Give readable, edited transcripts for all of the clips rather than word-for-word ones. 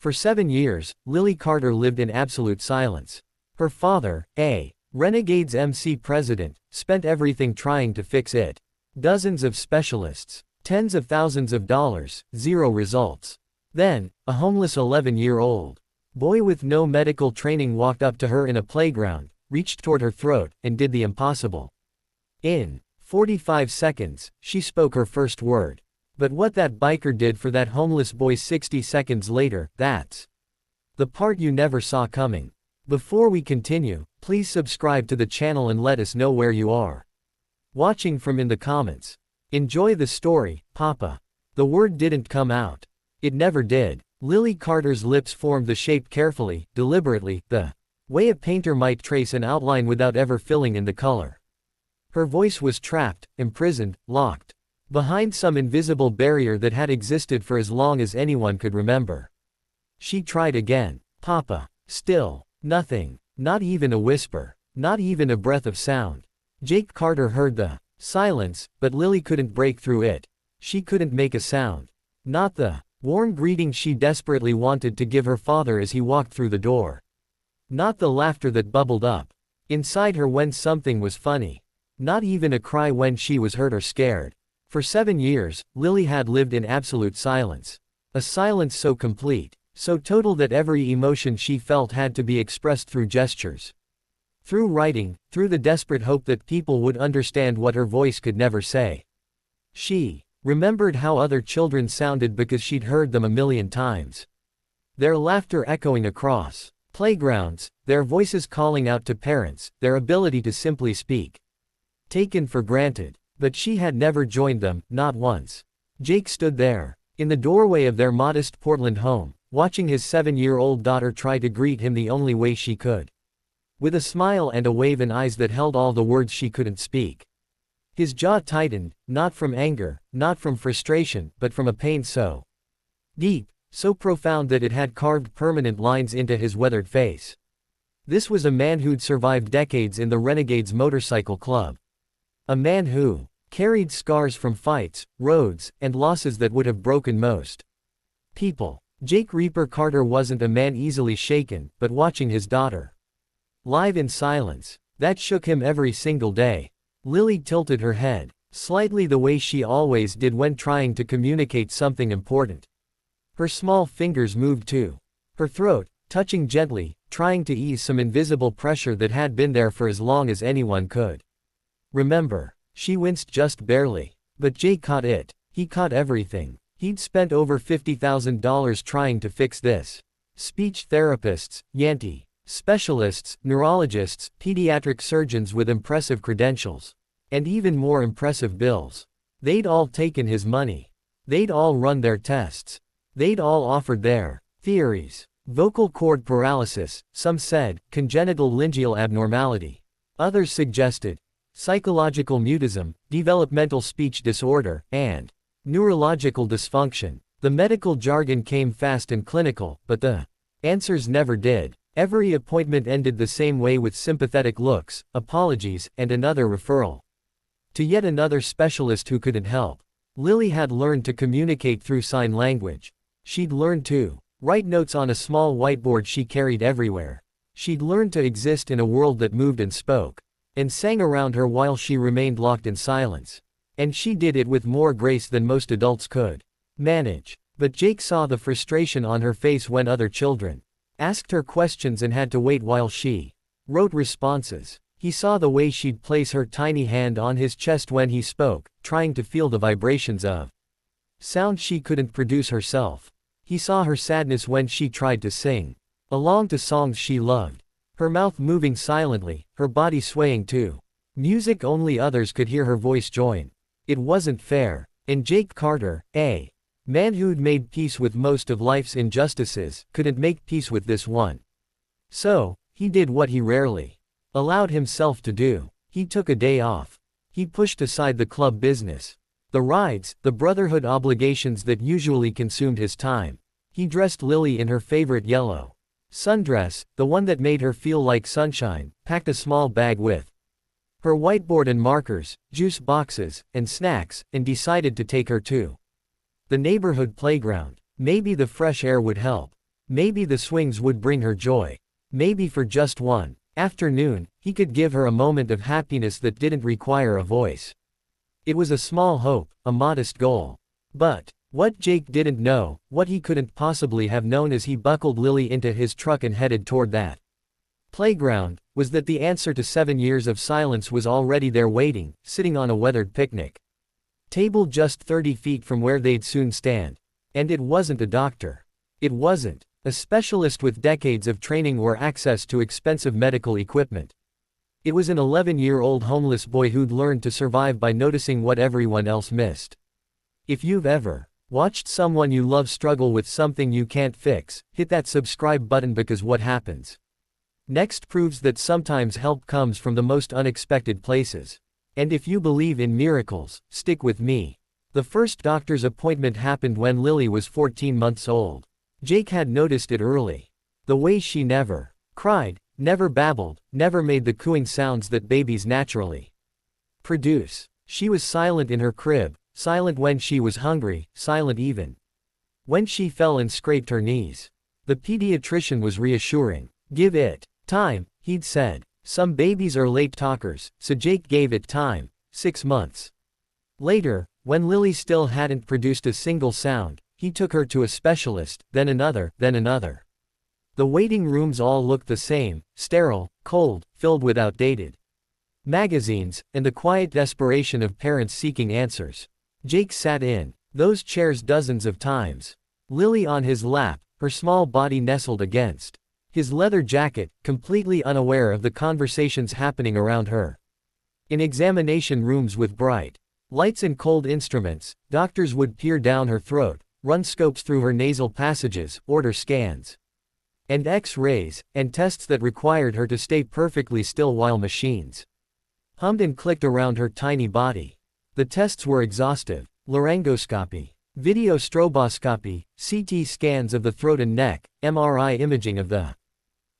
For 7 years, Lily Carter lived in absolute silence. Her father, a Renegade's MC president, spent everything trying to fix it. Dozens of specialists, tens of thousands of dollars, zero results. Then, a homeless 11-year-old boy with no medical training walked up to her in a playground, reached toward her throat, and did the impossible. In 45 seconds, she spoke her first word. But what that biker did for that homeless boy 60 seconds later, that's the part you never saw coming. Before we continue, please subscribe to the channel and let us know where you are watching from in the comments. Enjoy the story, Papa. The word didn't come out. It never did. Lily Carter's lips formed the shape carefully, deliberately, the way a painter might trace an outline without ever filling in the color. Her voice was trapped, imprisoned, locked behind some invisible barrier that had existed for as long as anyone could remember. She tried again. Papa. Still. Nothing. Not even a whisper. Not even a breath of sound. Jake Carter heard the silence, but Lily couldn't break through it. She couldn't make a sound. Not the warm greeting she desperately wanted to give her father as he walked through the door. Not the laughter that bubbled up inside her when something was funny. Not even a cry when she was hurt or scared. For 7 years, Lily had lived in absolute silence. A silence so complete, so total that every emotion she felt had to be expressed through gestures. Through writing, through the desperate hope that people would understand what her voice could never say. She remembered how other children sounded because she'd heard them a million times. Their laughter echoing across playgrounds, their voices calling out to parents, their ability to simply speak. Taken for granted. But she had never joined them, not once. Jake stood there, in the doorway of their modest Portland home, watching his 7-year-old daughter try to greet him the only way she could. With a smile and a wave in eyes that held all the words she couldn't speak. His jaw tightened, not from anger, not from frustration, but from a pain so deep, so profound that it had carved permanent lines into his weathered face. This was a man who'd survived decades in the Renegades motorcycle club. A man who carried scars from fights, roads, and losses that would have broken most people. Jake Reaper Carter wasn't a man easily shaken, but watching his daughter live in silence, that shook him every single day. Lily tilted her head, slightly the way she always did when trying to communicate something important. Her small fingers moved too. Her throat, touching gently, trying to ease some invisible pressure that had been there for as long as anyone could remember. She winced just barely. But Jake caught it. He caught everything. He'd spent over $50,000 trying to fix this. Speech therapists, Yanti specialists, neurologists, pediatric surgeons with impressive credentials. And even more impressive bills. They'd all taken his money. They'd all run their tests. They'd all offered their theories. Vocal cord paralysis, some said, congenital lingual abnormality. Others suggested psychological mutism, developmental speech disorder, and neurological dysfunction. The medical jargon came fast and clinical, but the answers never did. Every appointment ended the same way, with sympathetic looks, apologies, and another referral to yet another specialist who couldn't help. Lily had learned to communicate through sign language. She'd learned to write notes on a small whiteboard she carried everywhere. She'd learned to exist in a world that moved and spoke and sang around her while she remained locked in silence. And she did it with more grace than most adults could manage. But Jake saw the frustration on her face when other children asked her questions and had to wait while she wrote responses. He saw the way she'd place her tiny hand on his chest when he spoke, trying to feel the vibrations of sound she couldn't produce herself. He saw her sadness when she tried to sing along to songs she loved. Her mouth moving silently, her body swaying too. Music only others could hear her voice join. It wasn't fair. And Jake Carter, a man who'd made peace with most of life's injustices, couldn't make peace with this one. So, he did what he rarely allowed himself to do. He took a day off. He pushed aside the club business, the rides, the brotherhood obligations that usually consumed his time. He dressed Lily in her favorite yellow sundress, the one that made her feel like sunshine, packed a small bag with her whiteboard and markers, juice boxes, and snacks, and decided to take her to the neighborhood playground. Maybe the fresh air would help. Maybe the swings would bring her joy. Maybe for just one afternoon, he could give her a moment of happiness that didn't require a voice. It was a small hope, a modest goal. But what Jake didn't know, what he couldn't possibly have known as he buckled Lily into his truck and headed toward that playground, was that the answer to 7 years of silence was already there waiting, sitting on a weathered picnic table just 30 feet from where they'd soon stand. And it wasn't a doctor. It wasn't a specialist with decades of training or access to expensive medical equipment. It was an 11-year-old homeless boy who'd learned to survive by noticing what everyone else missed. If you've ever watched someone you love struggle with something you can't fix, hit that subscribe button, because what happens next proves that sometimes help comes from the most unexpected places. And if you believe in miracles, stick with me. The first doctor's appointment happened when Lily was 14 months old. Jake had noticed it early. The way she never cried, never babbled, never made the cooing sounds that babies naturally produce. She was silent in her crib, silent when she was hungry, silent even when she fell and scraped her knees. The pediatrician was reassuring. Give it time, he'd said. Some babies are late talkers, so Jake gave it time. 6 months later, when Lily still hadn't produced a single sound, he took her to a specialist, then another, then another. The waiting rooms all looked the same, sterile, cold, filled with outdated magazines, and the quiet desperation of parents seeking answers. Jake sat in those chairs dozens of times. Lily on his lap, her small body nestled against his leather jacket, completely unaware of the conversations happening around her. In examination rooms with bright lights and cold instruments, doctors would peer down her throat, run scopes through her nasal passages, order scans and X-rays, and tests that required her to stay perfectly still while machines hummed and clicked around her tiny body. The tests were exhaustive: laryngoscopy, video stroboscopy, CT scans of the throat and neck, MRI imaging of the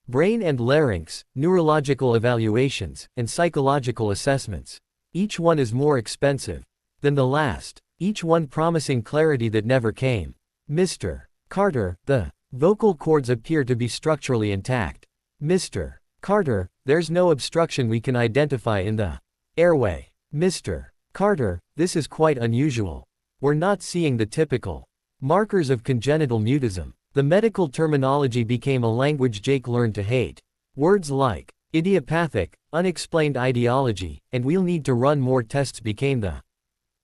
brain and larynx, neurological evaluations, and psychological assessments. Each one is more expensive than the last, each one promising clarity that never came. Mr. Carter, the vocal cords appear to be structurally intact. Mr. Carter, there's no obstruction we can identify in the airway. Mr. Carter, this is quite unusual. We're not seeing the typical markers of congenital mutism. The medical terminology became a language Jake learned to hate. Words like idiopathic, unexplained etiology, and we'll need to run more tests became the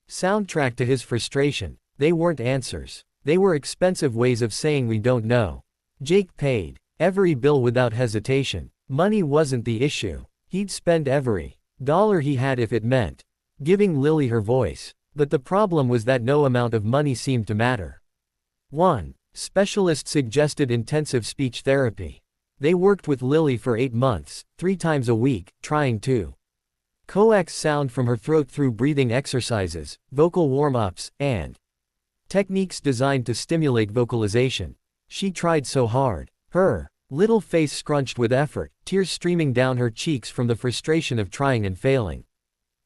soundtrack to his frustration. They weren't answers. They were expensive ways of saying we don't know. Jake paid every bill without hesitation. Money wasn't the issue. He'd spend every dollar he had if it meant giving Lily her voice. But the problem was that no amount of money seemed to matter. One specialist suggested intensive speech therapy. They worked with Lily for 8 months, 3 times a week, trying to coax sound from her throat through breathing exercises, vocal warm-ups, and techniques designed to stimulate vocalization. She tried so hard. Her little face scrunched with effort, tears streaming down her cheeks from the frustration of trying and failing.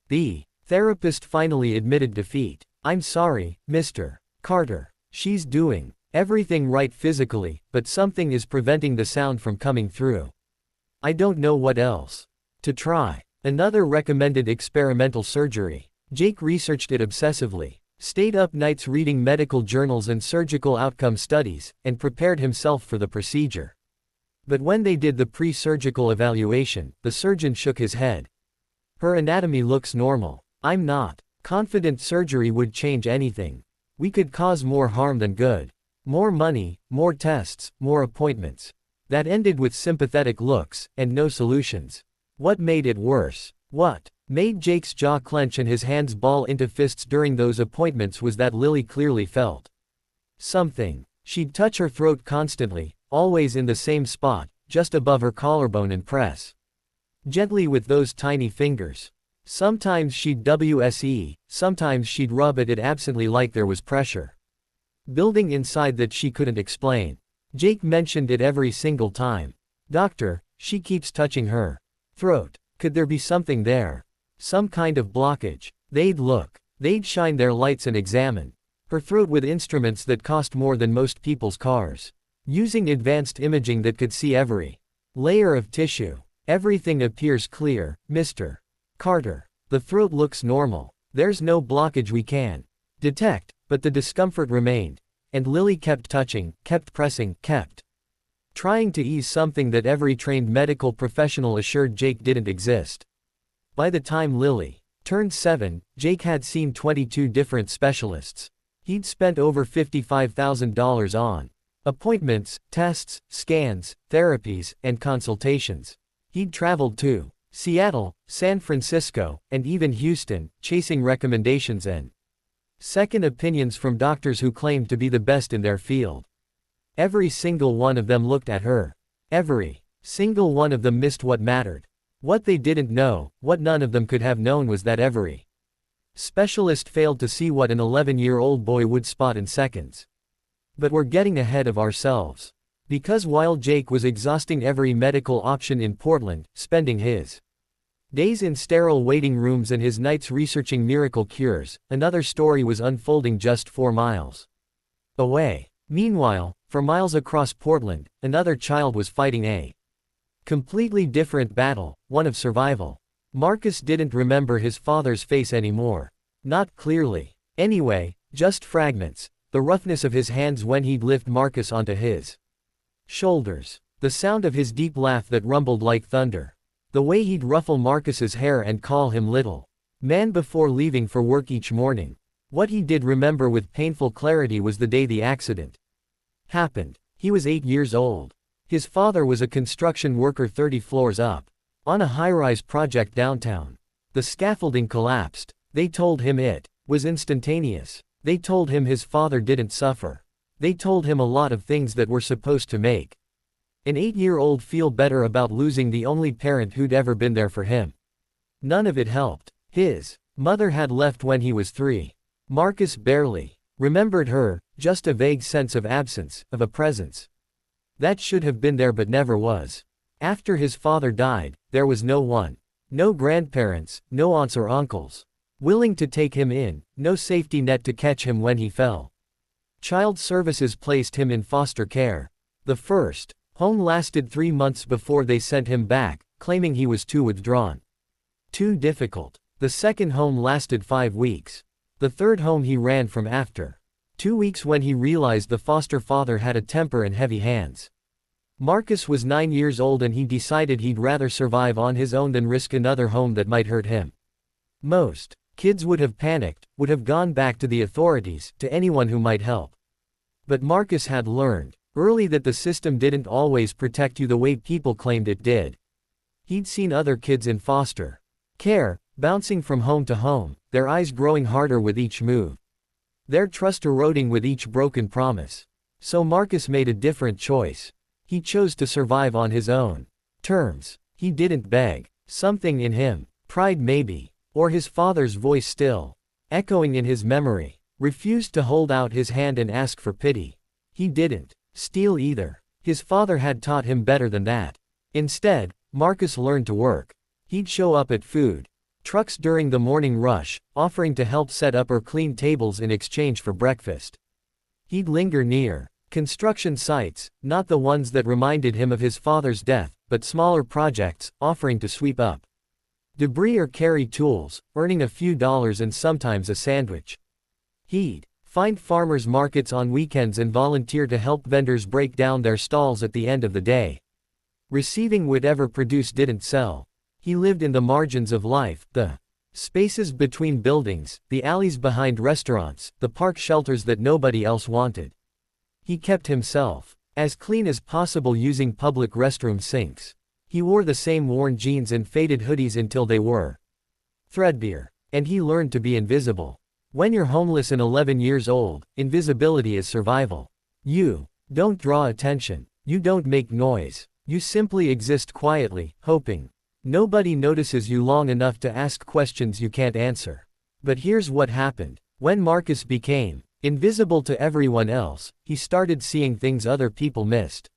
The therapist finally admitted defeat. I'm sorry, Mr. Carter. She's doing everything right physically, but something is preventing the sound from coming through. I don't know what else to try. Another recommended experimental surgery. Jake researched it obsessively, stayed up nights reading medical journals and surgical outcome studies, and prepared himself for the procedure. But when they did the pre-surgical evaluation, the surgeon shook his head. Her anatomy looks normal. I'm not confident surgery would change anything. We could cause more harm than good. More money, more tests, more appointments. That ended with sympathetic looks, and no solutions. What made it worse? What made Jake's jaw clench and his hands ball into fists during those appointments was that Lily clearly felt something. She'd touch her throat constantly, always in the same spot, just above her collarbone, and press gently with those tiny fingers. Sometimes she'd WSE, sometimes she'd rub at it absently like there was pressure building inside that she couldn't explain. Jake mentioned it every single time. Doctor, she keeps touching her throat. Could there be something there? Some kind of blockage? They'd look. They'd shine their lights and examine her throat with instruments that cost more than most people's cars. Using advanced imaging that could see every layer of tissue. Everything appears clear, Mr. Carter. The throat looks normal. There's no blockage we can detect, but the discomfort remained. And Lily kept touching, kept pressing, kept trying to ease something that every trained medical professional assured Jake didn't exist. By the time Lily turned 7, Jake had seen 22 different specialists. He'd spent over $55,000 on appointments, tests, scans, therapies, and consultations. He'd traveled to Seattle, San Francisco, and even Houston, chasing recommendations and second opinions from doctors who claimed to be the best in their field. Every single one of them looked at her. Every single one of them missed what mattered. What they didn't know, what none of them could have known, was that every specialist failed to see what an 11-year-old boy would spot in seconds. But we're getting ahead of ourselves. Because while Jake was exhausting every medical option in Portland, spending his days in sterile waiting rooms and his nights researching miracle cures, another story was unfolding just 4 miles away. Meanwhile, for miles across Portland, another child was fighting a completely different battle, one of survival. Marcus didn't remember his father's face anymore. Not clearly. Anyway, just fragments. The roughness of his hands when he'd lift Marcus onto his shoulders. The sound of his deep laugh that rumbled like thunder. The way he'd ruffle Marcus's hair and call him little man before leaving for work each morning. What he did remember with painful clarity was the day the accident happened. He was 8 years old. His father was a construction worker 30 floors up on a high-rise project downtown. The scaffolding collapsed. They told him it was instantaneous. They told him his father didn't suffer. They told him a lot of things that were supposed to make an 8-year-old feel better about losing the only parent who'd ever been there for him. None of it helped. His mother had left when he was 3. Marcus barely remembered her, just a vague sense of absence, of a presence that should have been there but never was. After his father died, there was no one. No grandparents, no aunts or uncles willing to take him in, no safety net to catch him when he fell. Child Services placed him in foster care. The first home lasted 3 months before they sent him back, claiming he was too withdrawn. Too difficult. The second home lasted 5 weeks. The third home he ran from after 2 weeks when he realized the foster father had a temper and heavy hands. Marcus was 9 years old and he decided he'd rather survive on his own than risk another home that might hurt him. Most kids would have panicked, would have gone back to the authorities, to anyone who might help. But Marcus had learned early that the system didn't always protect you the way people claimed it did. He'd seen other kids in foster care, bouncing from home to home, their eyes growing harder with each move. Their trust eroding with each broken promise. So Marcus made a different choice. He chose to survive on his own terms. He didn't beg. Something in him, pride maybe, or his father's voice still echoing in his memory, refused to hold out his hand and ask for pity. He didn't steal either. His father had taught him better than that. Instead, Marcus learned to work. He'd show up at food trucks during the morning rush, offering to help set up or clean tables in exchange for breakfast. He'd linger near construction sites, not the ones that reminded him of his father's death, but smaller projects, offering to sweep up debris or carry tools, earning a few dollars and sometimes a sandwich. He'd find farmers markets on weekends and volunteer to help vendors break down their stalls at the end of the day. Receiving whatever produce didn't sell. He lived in the margins of life, the spaces between buildings, the alleys behind restaurants, the park shelters that nobody else wanted. He kept himself as clean as possible using public restroom sinks. He wore the same worn jeans and faded hoodies until they were threadbare. And he learned to be invisible. When you're homeless and 11 years old, invisibility is survival. You don't draw attention. You don't make noise. You simply exist quietly, hoping nobody notices you long enough to ask questions you can't answer. But here's what happened. When Marcus became invisible to everyone else, he started seeing things other people missed.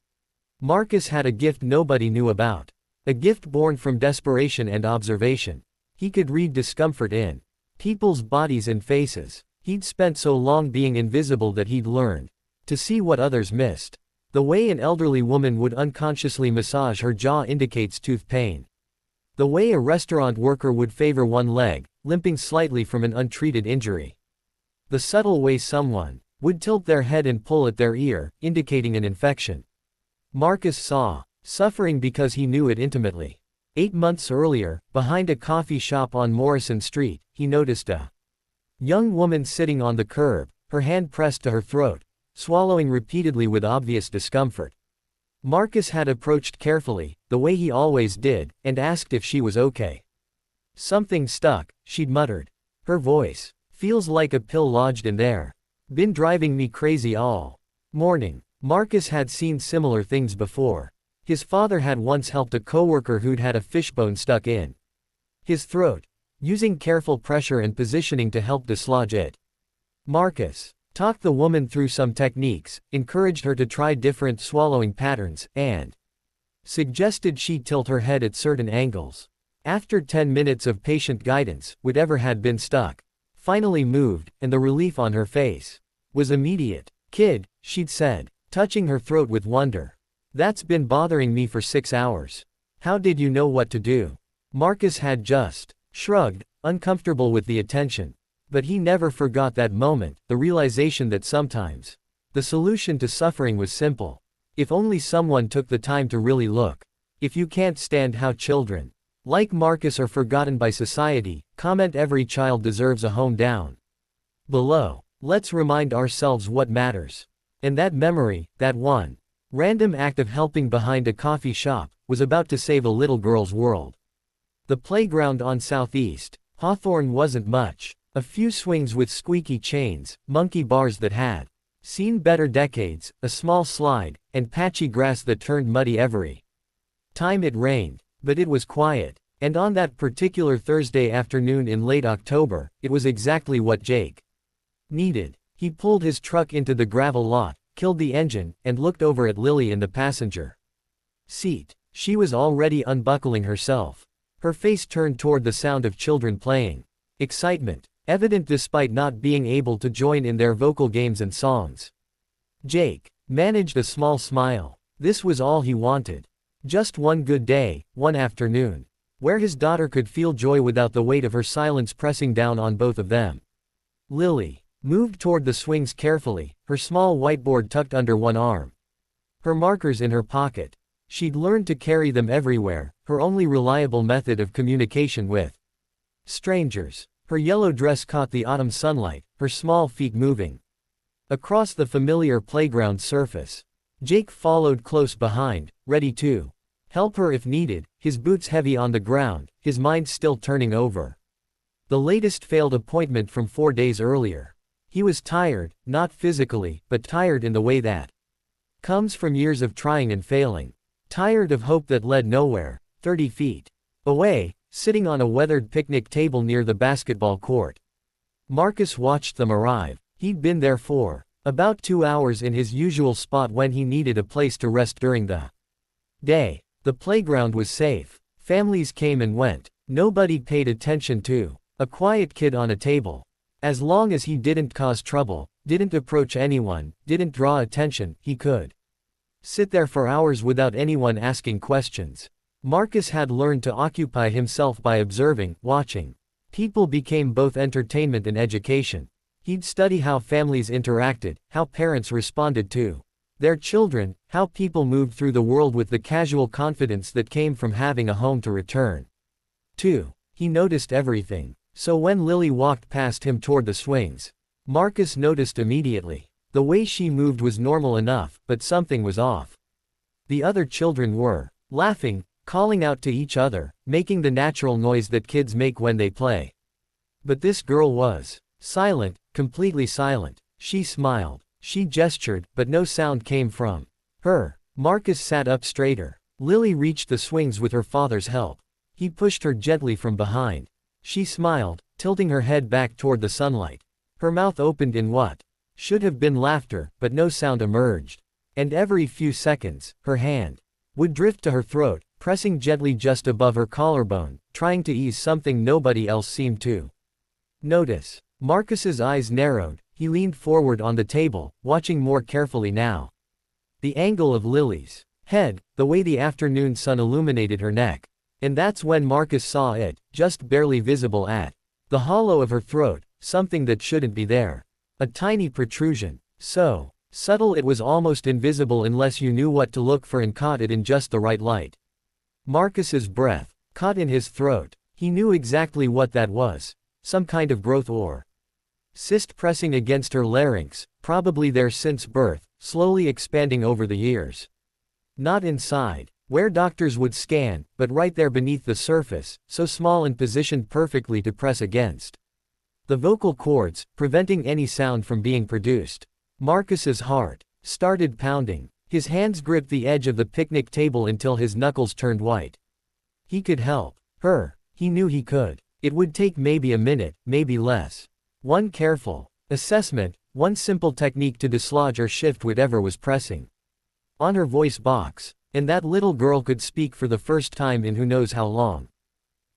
Marcus had a gift nobody knew about. A gift born from desperation and observation. He could read discomfort in people's bodies and faces. He'd spent so long being invisible that he'd learned to see what others missed. The way an elderly woman would unconsciously massage her jaw indicates tooth pain. The way a restaurant worker would favor one leg, limping slightly from an untreated injury. The subtle way someone would tilt their head and pull at their ear, indicating an infection. Marcus saw suffering because he knew it intimately. 8 months earlier, behind a coffee shop on Morrison Street, he noticed a young woman sitting on the curb, her hand pressed to her throat, swallowing repeatedly with obvious discomfort. Marcus had approached carefully, the way he always did, and asked if she was okay. "Something stuck," she'd muttered. Her voice feels like a pill lodged in there. "Been driving me crazy all morning." Marcus had seen similar things before. His father had once helped a coworker who'd had a fishbone stuck in his throat, using careful pressure and positioning to help dislodge it. Marcus talked the woman through some techniques, encouraged her to try different swallowing patterns, and suggested she tilt her head at certain angles. After 10 minutes of patient guidance, whatever had been stuck finally moved, and the relief on her face was immediate. "Kid," she'd said, touching her throat with wonder. "That's been bothering me for 6 hours. How did you know what to do?" Marcus had just shrugged, uncomfortable with the attention. But he never forgot that moment, the realization that sometimes the solution to suffering was simple. If only someone took the time to really look. If you can't stand how children like Marcus are forgotten by society, comment "Every child deserves a home" down below. Let's remind ourselves what matters. And that memory, that one random act of helping behind a coffee shop, was about to save a little girl's world. The playground on Southeast Hawthorne wasn't much. A few swings with squeaky chains, monkey bars that had seen better decades, a small slide, and patchy grass that turned muddy every time it rained. But it was quiet. And on that particular Thursday afternoon in late October, it was exactly what Jake needed. He pulled his truck into the gravel lot, killed the engine, and looked over at Lily in the passenger seat. She was already unbuckling herself. Her face turned toward the sound of children playing. Excitement, evident despite not being able to join in their vocal games and songs. Jake managed a small smile. This was all he wanted. Just one good day, one afternoon, where his daughter could feel joy without the weight of her silence pressing down on both of them. Lily moved toward the swings carefully, her small whiteboard tucked under one arm. Her markers in her pocket. She'd learned to carry them everywhere, her only reliable method of communication with strangers. Her yellow dress caught the autumn sunlight, her small feet moving across the familiar playground surface. Jake followed close behind, ready to help her if needed, his boots heavy on the ground, his mind still turning over the latest failed appointment from 4 days earlier. He was tired, not physically, but tired in the way that comes from years of trying and failing. Tired of hope that led nowhere. 30 feet away, sitting on a weathered picnic table near the basketball court, Marcus watched them arrive. He'd been there for about 2 hours in his usual spot when he needed a place to rest during the day. The playground was safe. Families came and went. Nobody paid attention to a quiet kid on a table. As long as he didn't cause trouble, didn't approach anyone, didn't draw attention, he could sit there for hours without anyone asking questions. Marcus had learned to occupy himself by observing, watching. People became both entertainment and education. He'd study how families interacted, how parents responded to their children, how people moved through the world with the casual confidence that came from having a home to return to. He noticed everything. So when Lily walked past him toward the swings, Marcus noticed immediately. The way she moved was normal enough, but something was off. The other children were laughing, calling out to each other, making the natural noise that kids make when they play. But this girl was silent, completely silent. She smiled, she gestured, but no sound came from her. Marcus sat up straighter. Lily reached the swings with her father's help. He pushed her gently from behind. She smiled, tilting her head back toward the sunlight. Her mouth opened in what should have been laughter, but no sound emerged. And every few seconds, her hand would drift to her throat, pressing gently just above her collarbone, trying to ease something nobody else seemed to notice. Marcus's eyes narrowed. He leaned forward on the table, watching more carefully now. The angle of Lily's head, the way the afternoon sun illuminated her neck. And that's when Marcus saw it, just barely visible at the hollow of her throat, something that shouldn't be there. A tiny protrusion. So subtle it was almost invisible unless you knew what to look for and caught it in just the right light. Marcus's breath caught in his throat. He knew exactly what that was. Some kind of growth or cyst pressing against her larynx, probably there since birth, slowly expanding over the years. Not inside, where doctors would scan, but right there beneath the surface, so small and positioned perfectly to press against the vocal cords, preventing any sound from being produced. Marcus's heart started pounding. His hands gripped the edge of the picnic table until his knuckles turned white. He could help her. He knew he could. It would take maybe a minute, maybe less. One careful assessment, one simple technique to dislodge or shift whatever was pressing on her voice box. And that little girl could speak for the first time in who knows how long.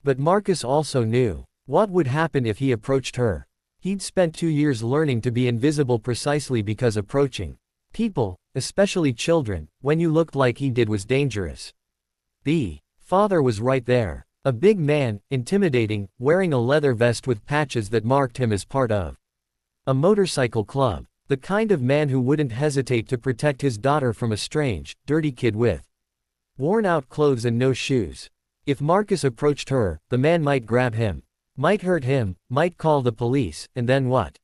But Marcus also knew what would happen if he approached her. He'd spent 2 years learning to be invisible precisely because approaching people, especially children, when you looked like he did was dangerous. The father was right there. A big man, intimidating, wearing a leather vest with patches that marked him as part of a motorcycle club. The kind of man who wouldn't hesitate to protect his daughter from a strange, dirty kid with worn-out clothes and no shoes. If Marcus approached her, the man might grab him, might hurt him, might call the police, and then what?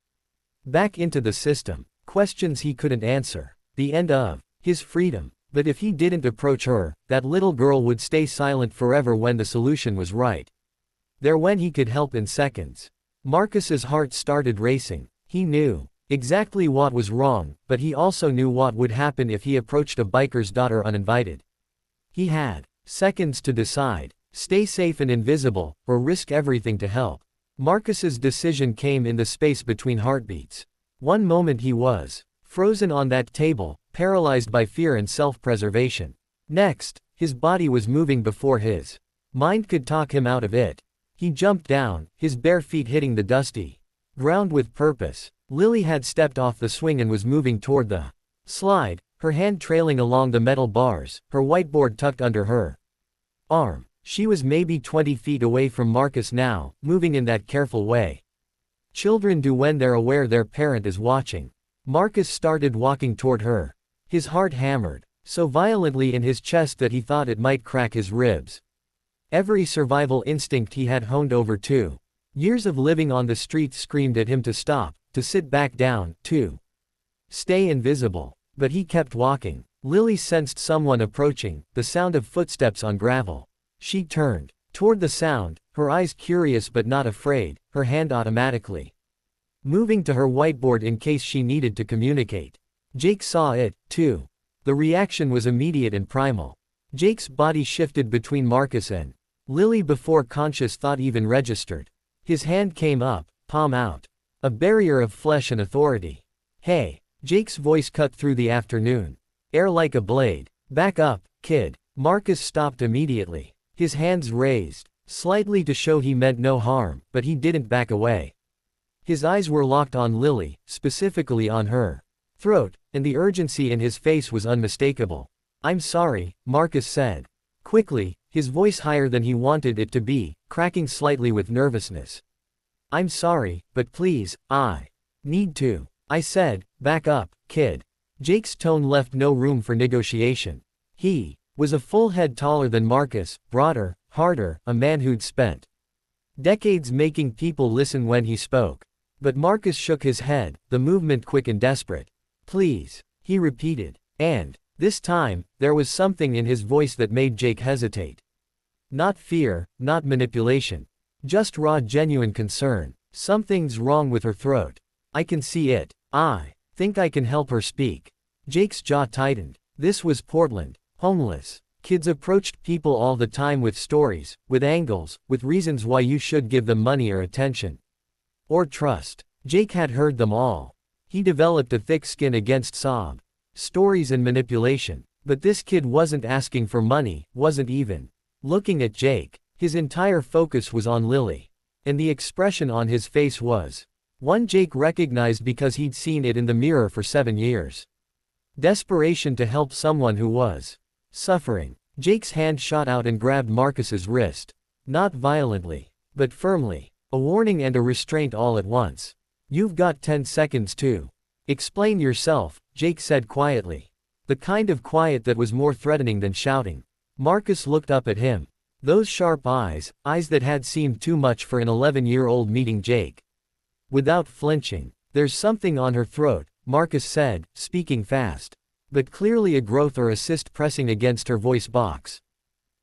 Back into the system. Questions he couldn't answer. The end of his freedom. But if he didn't approach her, that little girl would stay silent forever when the solution was right there, when he could help in seconds. Marcus's heart started racing. He knew exactly what was wrong, but he also knew what would happen if he approached a biker's daughter uninvited. He had seconds to decide: stay safe and invisible, or risk everything to help. Marcus's decision came in the space between heartbeats. One moment he was frozen on that table, paralyzed by fear and self-preservation. Next, his body was moving before his mind could talk him out of it. He jumped down, his bare feet hitting the dusty ground with purpose. Lily had stepped off the swing and was moving toward the slide, her hand trailing along the metal bars, her whiteboard tucked under her arm. She was maybe 20 feet away from Marcus now, moving in that careful way children do when they're aware their parent is watching. Marcus started walking toward her. His heart hammered so violently in his chest that he thought it might crack his ribs. Every survival instinct he had honed over 2 years of living on the streets screamed at him to stop, to sit back down, to stay invisible. But he kept walking. Lily sensed someone approaching, the sound of footsteps on gravel. She turned toward the sound, her eyes curious but not afraid, her hand automatically moving to her whiteboard in case she needed to communicate. Jake saw it, too. The reaction was immediate and primal. Jake's body shifted between Marcus and Lily before conscious thought even registered. His hand came up, palm out. A barrier of flesh and authority. "Hey." Jake's voice cut through the afternoon air like a blade. "Back up, kid." Marcus stopped immediately. His hands raised slightly to show he meant no harm, but he didn't back away. His eyes were locked on Lily, specifically on her throat, and the urgency in his face was unmistakable. "I'm sorry," Marcus said quickly, his voice higher than he wanted it to be, cracking slightly with nervousness. "I'm sorry, but please, I need to." "I said, back up, kid." Jake's tone left no room for negotiation. He was a full head taller than Marcus, broader, harder, a man who'd spent decades making people listen when he spoke. But Marcus shook his head, the movement quick and desperate. "Please," he repeated. And this time, there was something in his voice that made Jake hesitate. Not fear, not manipulation. Just raw genuine concern. "Something's wrong with her throat. I can see it. I think I can help her speak." Jake's jaw tightened. This was Portland. Homeless kids approached people all the time with stories, with angles, with reasons why you should give them money or attention. Or trust. Jake had heard them all. He developed a thick skin against sob stories and manipulation. But this kid wasn't asking for money, wasn't even looking at Jake. His entire focus was on Lily. And the expression on his face was one Jake recognized because he'd seen it in the mirror for 7 years. Desperation to help someone who was suffering. Jake's hand shot out and grabbed Marcus's wrist. Not violently, but firmly. A warning and a restraint all at once. "You've got 10 seconds to explain yourself," Jake said quietly. The kind of quiet that was more threatening than shouting. Marcus looked up at him. Those sharp eyes, eyes that had seemed too much for an 11-year-old meeting Jake. Without flinching, "There's something on her throat," Marcus said, speaking fast. But clearly a growth or a cyst pressing against her voice box.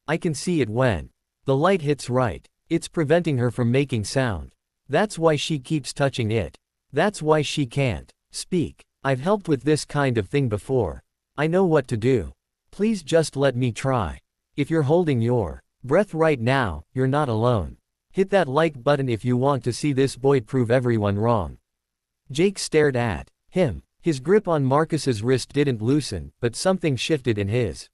"I can see it when the light hits right. It's preventing her from making sound. That's why she keeps touching it. That's why she can't speak. I've helped with this kind of thing before. I know what to do. Please just let me try. If you're holding your breath right now, you're not alone. Hit that like button if you want to see this boy prove everyone wrong." Jake stared at him. His grip on Marcus's wrist didn't loosen, but something shifted in his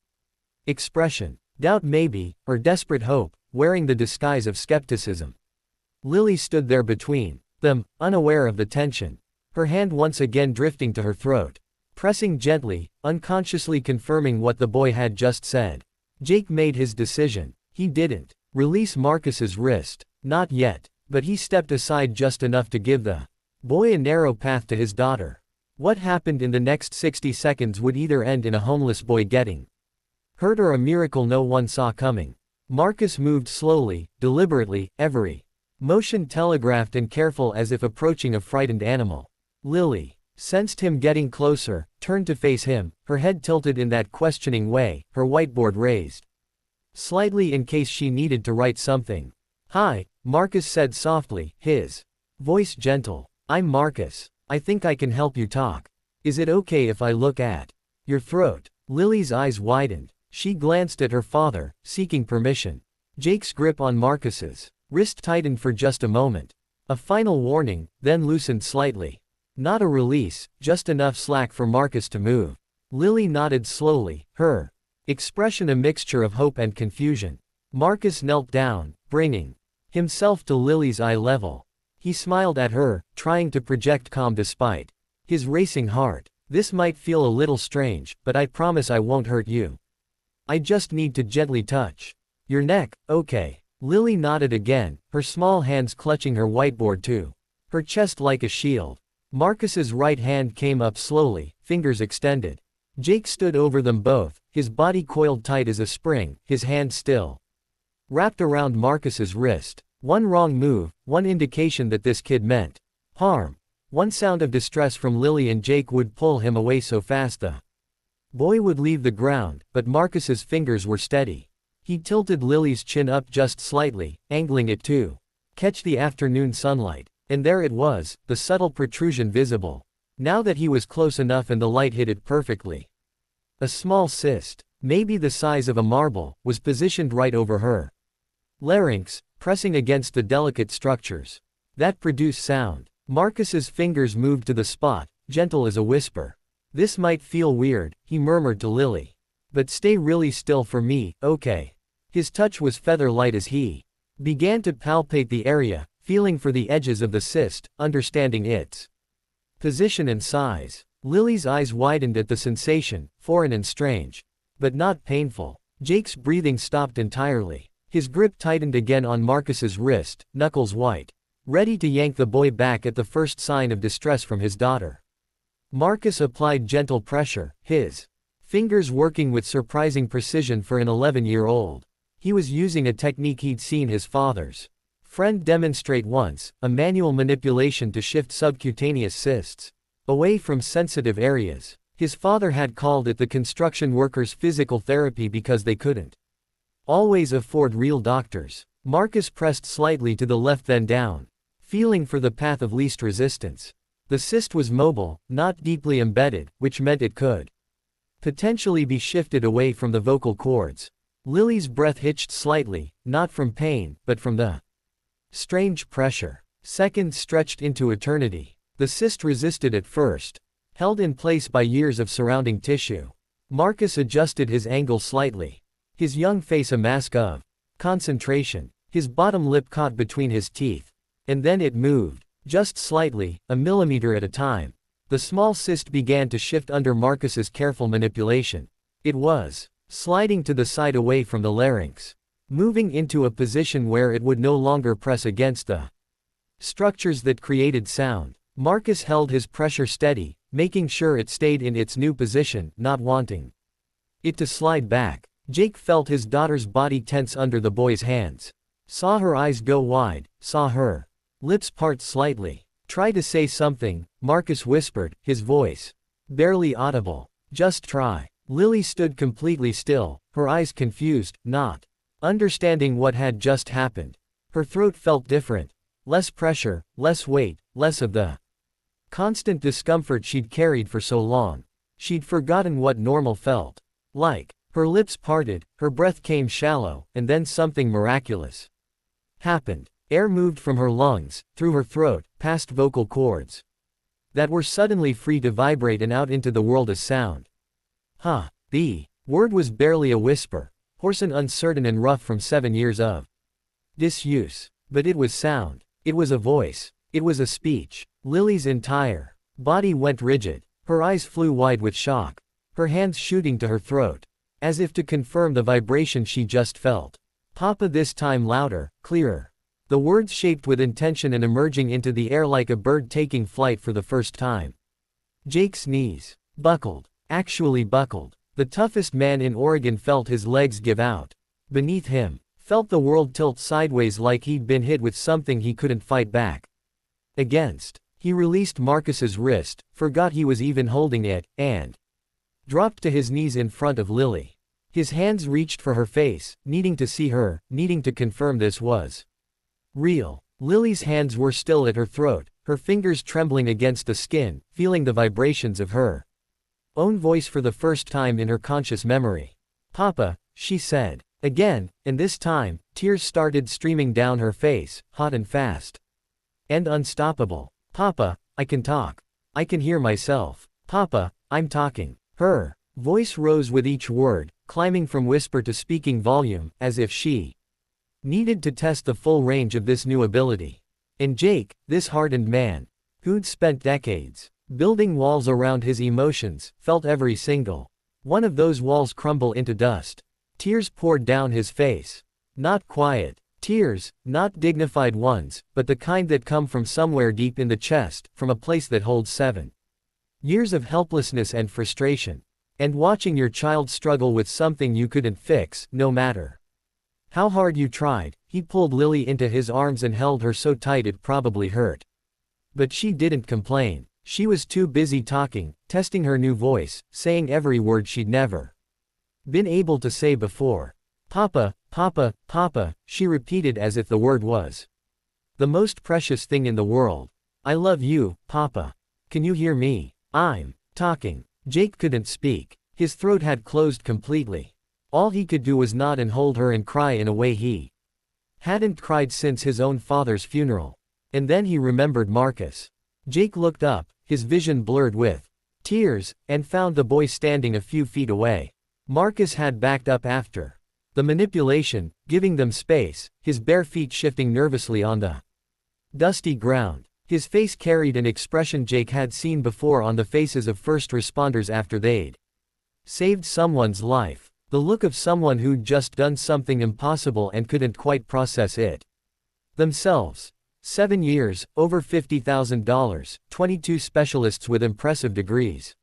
expression. Doubt maybe, or desperate hope, wearing the disguise of skepticism. Lily stood there between them, unaware of the tension. Her hand once again drifting to her throat. Pressing gently, unconsciously confirming what the boy had just said. Jake made his decision. He didn't release Marcus's wrist. Not yet, but he stepped aside just enough to give the boy a narrow path to his daughter. What happened in the next 60 seconds would either end in a homeless boy getting hurt or a miracle no one saw coming. Marcus moved slowly, deliberately, every motion telegraphed and careful as if approaching a frightened animal. Lily sensed him getting closer, turned to face him, her head tilted in that questioning way, her whiteboard raised slightly in case she needed to write something. "Hi," Marcus said softly, his voice gentle. "I'm Marcus. I think I can help you talk. Is it okay if I look at your throat?" Lily's eyes widened. She glanced at her father, seeking permission. Jake's grip on Marcus's wrist tightened for just a moment. A final warning, then loosened slightly. Not a release, just enough slack for Marcus to move. Lily nodded slowly, her expression a mixture of hope and confusion. Marcus knelt down, bringing himself to Lily's eye level. He smiled at her, trying to project calm despite his racing heart. "This might feel a little strange, but I promise I won't hurt you. I just need to gently touch your neck, okay?" Lily nodded again, her small hands clutching her whiteboard too. Her chest like a shield. Marcus's right hand came up slowly, fingers extended. Jake stood over them both, his body coiled tight as a spring, his hand still wrapped around Marcus's wrist. One wrong move, one indication that this kid meant harm. One sound of distress from Lily and Jake would pull him away so fast the boy would leave the ground, but Marcus's fingers were steady. He tilted Lily's chin up just slightly, angling it to catch the afternoon sunlight. And there it was, the subtle protrusion visible. Now that he was close enough and the light hit it perfectly. A small cyst, maybe the size of a marble, was positioned right over her larynx, pressing against the delicate structures that produce sound. Marcus's fingers moved to the spot, gentle as a whisper. "This might feel weird," he murmured to Lily. "But stay really still for me, okay?" His touch was feather light as he began to palpate the area, feeling for the edges of the cyst, understanding its position and size. Lily's eyes widened at the sensation, foreign and strange. But not painful. Jake's breathing stopped entirely. His grip tightened again on Marcus's wrist, knuckles white, ready to yank the boy back at the first sign of distress from his daughter. Marcus applied gentle pressure, his fingers working with surprising precision for an 11-year-old. He was using a technique he'd seen his father's friend demonstrate once, a manual manipulation to shift subcutaneous cysts away from sensitive areas. His father had called it the construction workers' physical therapy because they couldn't always afford real doctors. Marcus pressed slightly to the left then down, feeling for the path of least resistance. The cyst was mobile, not deeply embedded, which meant it could potentially be shifted away from the vocal cords. Lily's breath hitched slightly, not from pain, but from the strange pressure. Seconds stretched into eternity. The cyst resisted at first, held in place by years of surrounding tissue. Marcus adjusted his angle slightly, his young face a mask of concentration. His bottom lip caught between his teeth. And then it moved, just slightly, a millimeter at a time. The small cyst began to shift under Marcus's careful manipulation. It was sliding to the side away from the larynx, moving into a position where it would no longer press against the structures that created sound. Marcus held his pressure steady, making sure it stayed in its new position, not wanting it to slide back. Jake felt his daughter's body tense under the boy's hands. Saw her eyes go wide, saw her lips part slightly. Try to say something, Marcus whispered, his voice barely audible. Just try. Lily stood completely still, her eyes confused, not understanding what had just happened. Her throat felt different. Less pressure, less weight, less of the constant discomfort she'd carried for so long. She'd forgotten what normal felt like. Her lips parted, her breath came shallow, and then something miraculous happened. Air moved from her lungs, through her throat, past vocal cords that were suddenly free to vibrate and out into the world as sound. The word was barely a whisper, hoarse and uncertain and rough from 7 years of disuse. But it was sound. It was a voice. It was a speech. Lily's entire body went rigid. Her eyes flew wide with shock. Her hands shooting to her throat, as if to confirm the vibration she just felt. Papa, this time louder, clearer. The words shaped with intention and emerging into the air like a bird taking flight for the first time. Jake's knees buckled. Actually buckled. The toughest man in Oregon felt his legs give out beneath him. Felt the world tilt sideways like he'd been hit with something he couldn't fight back against. He released Marcus's wrist, forgot he was even holding it, and dropped to his knees in front of Lily. His hands reached for her face, needing to see her, needing to confirm this was real. Lily's hands were still at her throat, her fingers trembling against the skin, feeling the vibrations of her own voice for the first time in her conscious memory. Papa, she said. Again, and this time, tears started streaming down her face, hot and fast. And unstoppable. Papa, I can talk. I can hear myself. Papa, I'm talking. Her voice rose with each word, climbing from whisper to speaking volume, as if she needed to test the full range of this new ability. And Jake, this hardened man, who'd spent decades building walls around his emotions, felt every single one of those walls crumble into dust. Tears poured down his face. Not quiet tears, not dignified ones, but the kind that come from somewhere deep in the chest, from a place that holds 7 years of helplessness and frustration. And watching your child struggle with something you couldn't fix, no matter how hard you tried. He pulled Lily into his arms and held her so tight it probably hurt. But she didn't complain. She was too busy talking, testing her new voice, saying every word she'd never been able to say before. Papa, Papa, Papa, she repeated as if the word was the most precious thing in the world. I love you, Papa. Can you hear me? I'm talking. Jake couldn't speak. His throat had closed completely. All he could do was nod and hold her and cry in a way he hadn't cried since his own father's funeral. And then he remembered Marcus. Jake looked up, his vision blurred with tears, and found the boy standing a few feet away. Marcus had backed up after the manipulation, giving them space, his bare feet shifting nervously on the dusty ground. His face carried an expression Jake had seen before on the faces of first responders after they'd saved someone's life. The look of someone who'd just done something impossible and couldn't quite process it themselves. 7 years, over $50,000, 22 specialists with impressive degrees,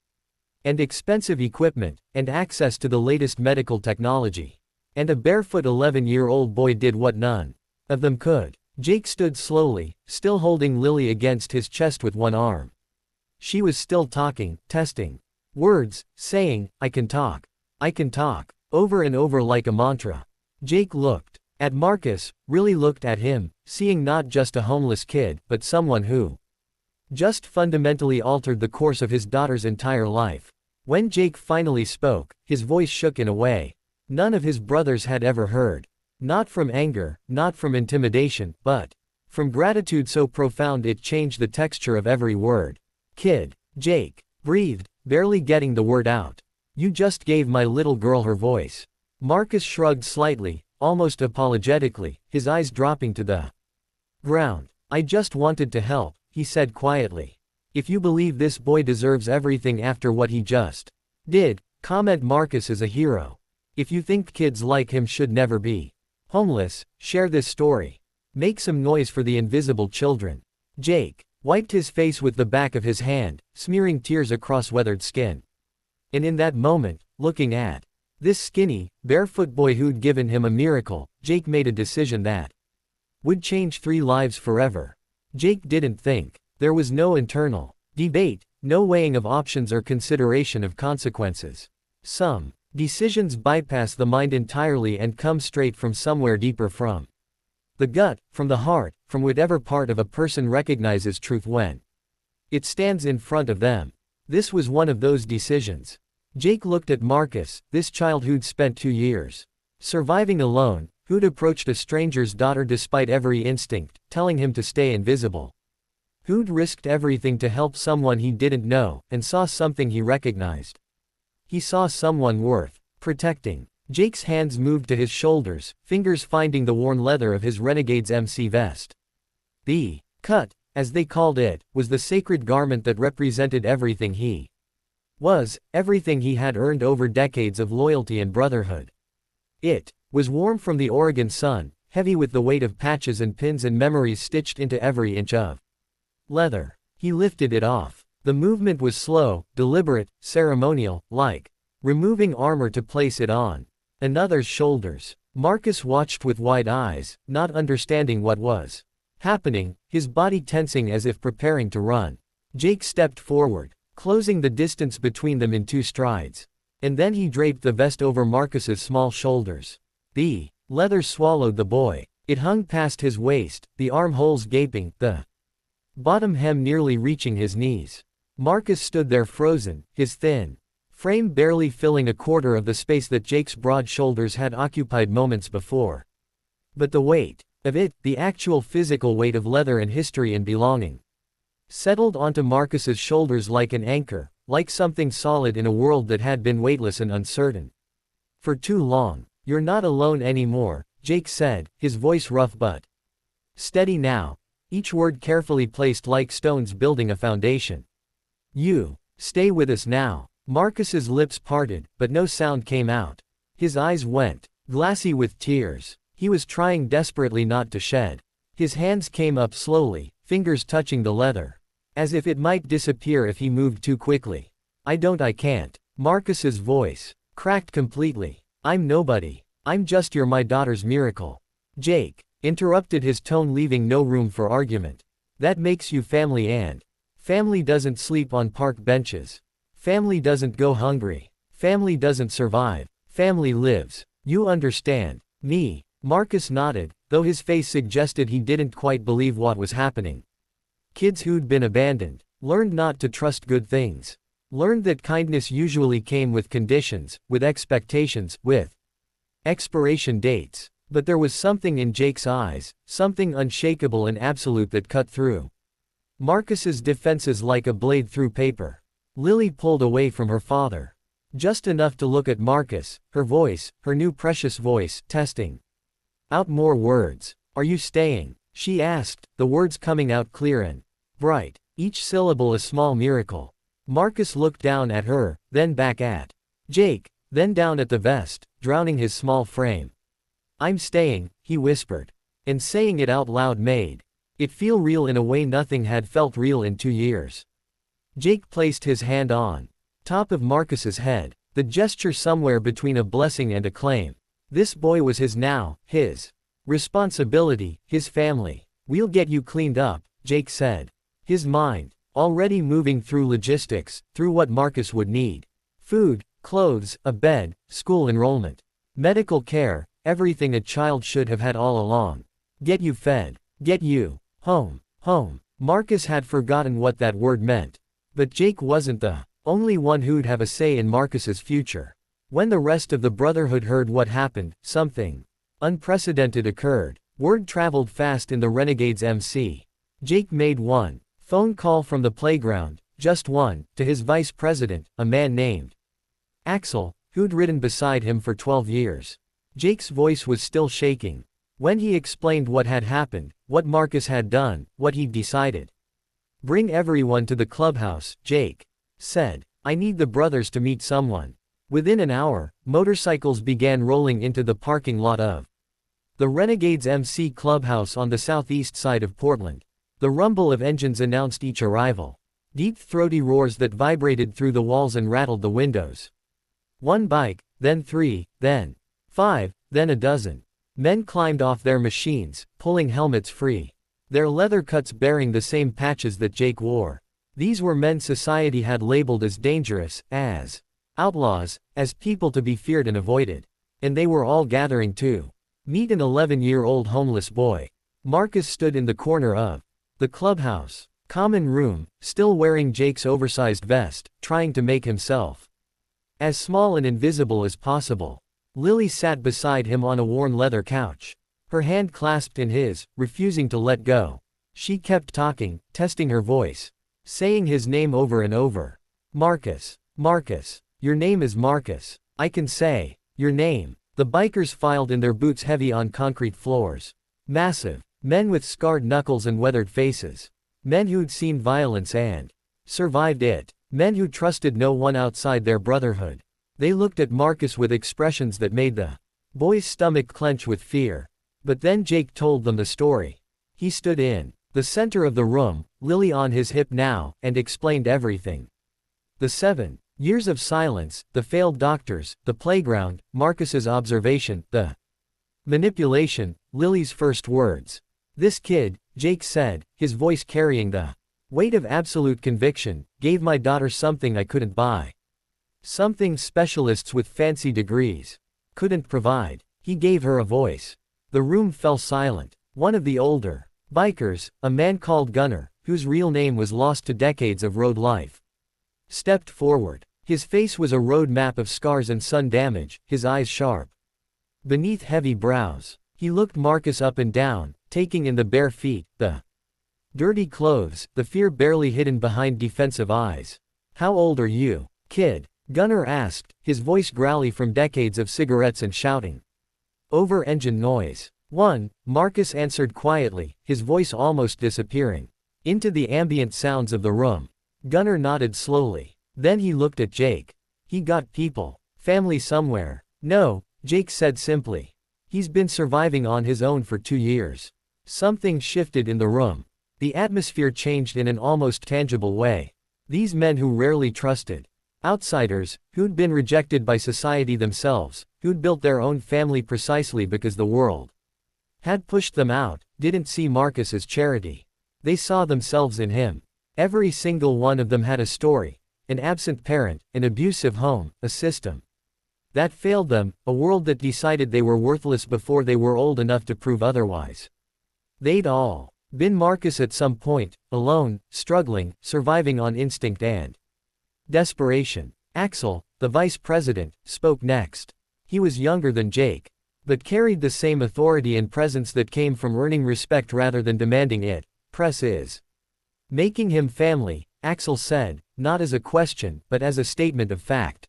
and expensive equipment, and access to the latest medical technology. And a barefoot 11-year-old boy did what none of them could. Jake stood slowly, still holding Lily against his chest with one arm. She was still talking, testing words, saying, I can talk. I can talk. Over and over like a mantra. Jake looked at Marcus, really looked at him, seeing not just a homeless kid, but someone who just fundamentally altered the course of his daughter's entire life. When Jake finally spoke, his voice shook in a way none of his brothers had ever heard. Not from anger, not from intimidation, but from gratitude so profound it changed the texture of every word. Kid, Jake breathed, barely getting the word out. You just gave my little girl her voice. Marcus shrugged slightly, almost apologetically, his eyes dropping to the ground. I just wanted to help, he said quietly. If you believe this boy deserves everything after what he just did, comment Marcus is a hero. If you think kids like him should never be homeless, share this story. Make some noise for the invisible children. Jake wiped his face with the back of his hand, smearing tears across weathered skin. And in that moment, looking at this skinny, barefoot boy who'd given him a miracle, Jake made a decision that would change 3 lives forever. Jake didn't think. There was no internal debate, no weighing of options or consideration of consequences. Some decisions bypass the mind entirely and come straight from somewhere deeper, from the gut, from the heart, from whatever part of a person recognizes truth when it stands in front of them. This was one of those decisions. Jake looked at Marcus, this child who'd spent 2 years surviving alone, who'd approached a stranger's daughter despite every instinct telling him to stay invisible, who'd risked everything to help someone he didn't know, and saw something he recognized. He saw someone worth protecting. Jake's hands moved to his shoulders, fingers finding the worn leather of his Renegade's MC vest. The cut, as they called it, was the sacred garment that represented everything he was, everything he had earned over decades of loyalty and brotherhood. It was warm from the Oregon sun, heavy with the weight of patches and pins and memories stitched into every inch of leather. He lifted it off. The movement was slow, deliberate, ceremonial, like removing armor to place it on another's shoulders. Marcus watched with wide eyes, not understanding what was happening, his body tensing as if preparing to run. Jake stepped forward, closing the distance between them in 2 strides. And then he draped the vest over Marcus's small shoulders. The leather swallowed the boy. It hung past his waist, the armholes gaping, the bottom hem nearly reaching his knees. Marcus stood there frozen, his thin frame barely filling a quarter of the space that Jake's broad shoulders had occupied moments before. But the weight of it, the actual physical weight of leather and history and belonging, settled onto Marcus's shoulders like an anchor, like something solid in a world that had been weightless and uncertain for too long. "You're not alone anymore," Jake said, his voice rough but steady now, each word carefully placed like stones building a foundation. "You stay with us now." Marcus's lips parted, but no sound came out. His eyes went glassy with tears. He was trying desperately not to shed. His hands came up slowly, fingers touching the leather, as if it might disappear if he moved too quickly. I can't." Marcus's voice cracked completely. "I'm nobody. I'm just my daughter's miracle." Jake interrupted, his tone leaving no room for argument. "That makes you family, and family doesn't sleep on park benches. Family doesn't go hungry. Family doesn't survive. Family lives. You understand me?" Marcus nodded, though his face suggested he didn't quite believe what was happening. Kids who'd been abandoned learned not to trust good things. Learned that kindness usually came with conditions, with expectations, with expiration dates. But there was something in Jake's eyes, something unshakable and absolute that cut through Marcus's defenses like a blade through paper. Lily pulled away from her father. Just enough to look at Marcus, her voice, her new precious voice, testing out more words. "Are you staying?" she asked, the words coming out clear and bright, each syllable a small miracle. Marcus looked down at her, then back at Jake, then down at the vest, drowning his small frame. "I'm staying," he whispered. And saying it out loud made it feel real in a way nothing had felt real in 2 years. Jake placed his hand on top of Marcus's head, the gesture somewhere between a blessing and a claim. This boy was his now, his responsibility, his family. "We'll get you cleaned up," Jake said. His mind already moving through logistics, through what Marcus would need. Food, clothes, a bed, school enrollment, medical care, everything a child should have had all along. Get you fed. Get you home. Home. Marcus had forgotten what that word meant. But Jake wasn't the only one who'd have a say in Marcus's future. When the rest of the Brotherhood heard what happened, something unprecedented occurred. Word traveled fast in the Renegade's MC. Jake made one phone call from the playground, just one, to his vice president, a man named Axel, who'd ridden beside him for 12 years. Jake's voice was still shaking when he explained what had happened, what Marcus had done, what he'd decided. Bring everyone to the clubhouse, Jake said. I need the brothers to meet someone. Within an hour, motorcycles began rolling into the parking lot of the Renegades MC Clubhouse on the southeast side of Portland. The rumble of engines announced each arrival. Deep throaty roars that vibrated through the walls and rattled the windows. One bike, then 3, then 5, then a dozen. Men climbed off their machines, pulling helmets free. Their leather cuts bearing the same patches that Jake wore. These were men society had labeled as dangerous, as outlaws, as people to be feared and avoided. And they were all gathering to meet an 11-year-old homeless boy. Marcus stood in the corner of the clubhouse common room, still wearing Jake's oversized vest, trying to make himself as small and invisible as possible. Lily sat beside him on a worn leather couch, her hand clasped in his, refusing to let go. She kept talking, testing her voice, saying his name over and over. Marcus. Marcus. Your name is Marcus. I can say your name. The bikers filed in their boots heavy on concrete floors. Massive. Men with scarred knuckles and weathered faces. Men who'd seen violence and survived it. Men who trusted no one outside their brotherhood. They looked at Marcus with expressions that made the boy's stomach clench with fear. But then Jake told them the story. He stood in the center of the room, Lily on his hip now, and explained everything. The 7 years of silence, the failed doctors, the playground, Marcus's observation, the manipulation, Lily's first words. This kid, Jake said, his voice carrying the weight of absolute conviction, gave my daughter something I couldn't buy. Something specialists with fancy degrees couldn't provide. He gave her a voice. The room fell silent. One of the older bikers, a man called Gunnar, whose real name was lost to decades of road life, stepped forward. His face was a road map of scars and sun damage, his eyes sharp beneath heavy brows. He looked Marcus up and down, taking in the bare feet, the dirty clothes, the fear barely hidden behind defensive eyes. How old are you, kid? Gunnar asked, his voice growly from decades of cigarettes and shouting over engine noise. 1, Marcus answered quietly, his voice almost disappearing into the ambient sounds of the room. Gunnar nodded slowly. Then he looked at Jake. He got people. Family somewhere. No, Jake said simply. He's been surviving on his own for 2 years. Something shifted in the room. The atmosphere changed in an almost tangible way. These men who rarely trusted outsiders, who'd been rejected by society themselves, who'd built their own family precisely because the world had pushed them out, didn't see Marcus as charity. They saw themselves in him. Every single one of them had a story. An absent parent, an abusive home, a system that failed them, a world that decided they were worthless before they were old enough to prove otherwise. They'd all been Marcus at some point, alone, struggling, surviving on instinct and desperation. Axel, the vice president, spoke next. He was younger than Jake, but carried the same authority and presence that came from earning respect rather than demanding it. Press is making him family, Axel said, not as a question, but as a statement of fact.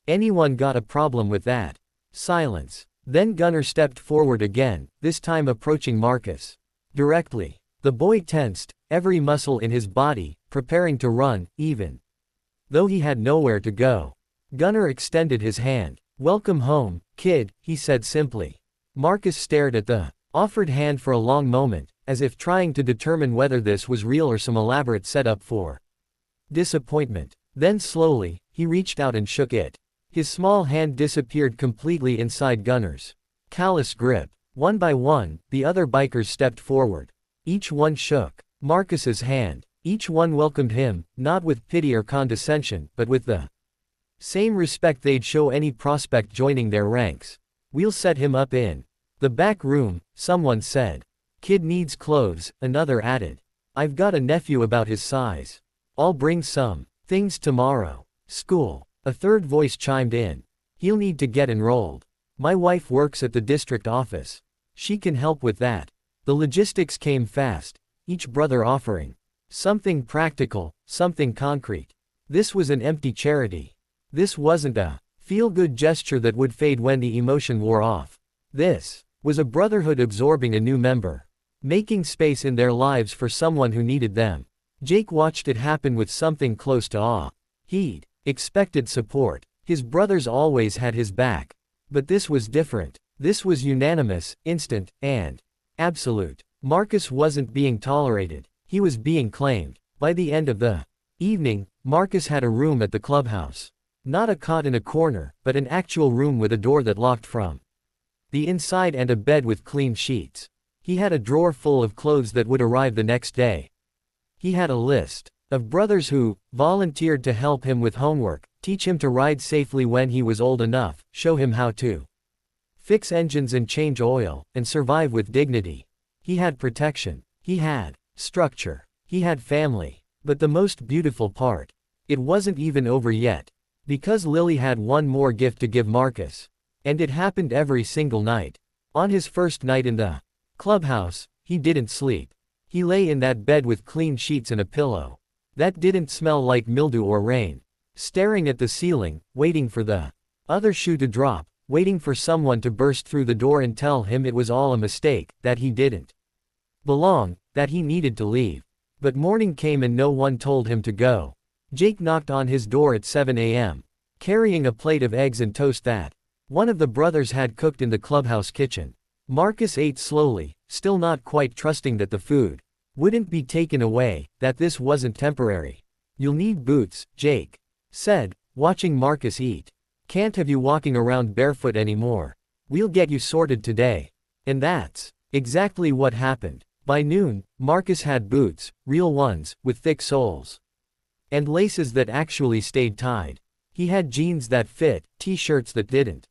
Anyone got a problem with that? Silence. Then Gunnar stepped forward again, this time approaching Marcus directly. The boy tensed, every muscle in his body, preparing to run, even though he had nowhere to go. Gunnar extended his hand. Welcome home, kid, he said simply. Marcus stared at the offered hand for a long moment, as if trying to determine whether this was real or some elaborate setup for disappointment. Then slowly, he reached out and shook it. His small hand disappeared completely inside Gunnar's callous grip. One by one, the other bikers stepped forward. Each one shook Marcus's hand. Each one welcomed him, not with pity or condescension, but with the same respect they'd show any prospect joining their ranks. We'll set him up in the back room, someone said. Kid needs clothes, another added. I've got a nephew about his size. I'll bring some things tomorrow. School. A third voice chimed in. He'll need to get enrolled. My wife works at the district office. She can help with that. The logistics came fast, each brother offering something practical, something concrete. This was an empty charity. This wasn't a feel-good gesture that would fade when the emotion wore off. This was a brotherhood absorbing a new member, making space in their lives for someone who needed them. Jake watched it happen with something close to awe. He'd expected support. His brothers always had his back. But this was different. This was unanimous, instant, and absolute. Marcus wasn't being tolerated. He was being claimed. By the end of the evening, Marcus had a room at the clubhouse. Not a cot in a corner, but an actual room with a door that locked from the inside and a bed with clean sheets. He had a drawer full of clothes that would arrive the next day. He had a list of brothers who volunteered to help him with homework, teach him to ride safely when he was old enough, show him how to fix engines and change oil, and survive with dignity. He had protection. He had structure. He had family. But the most beautiful part, it wasn't even over yet. Because Lily had one more gift to give Marcus. And it happened every single night. On his first night in the clubhouse, he didn't sleep. He lay in that bed with clean sheets and a pillow that didn't smell like mildew or rain, staring at the ceiling, waiting for the other shoe to drop, waiting for someone to burst through the door and tell him it was all a mistake, that he didn't belong, that he needed to leave. But morning came and no one told him to go. Jake knocked on his door at 7 a.m., carrying a plate of eggs and toast that one of the brothers had cooked in the clubhouse kitchen. Marcus ate slowly, still not quite trusting that the food wouldn't be taken away, that this wasn't temporary. "You'll need boots," Jake said, watching Marcus eat. "Can't have you walking around barefoot anymore. We'll get you sorted today." And that's exactly what happened. By noon, Marcus had boots, real ones, with thick soles and laces that actually stayed tied. He had jeans that fit, t-shirts that didn't.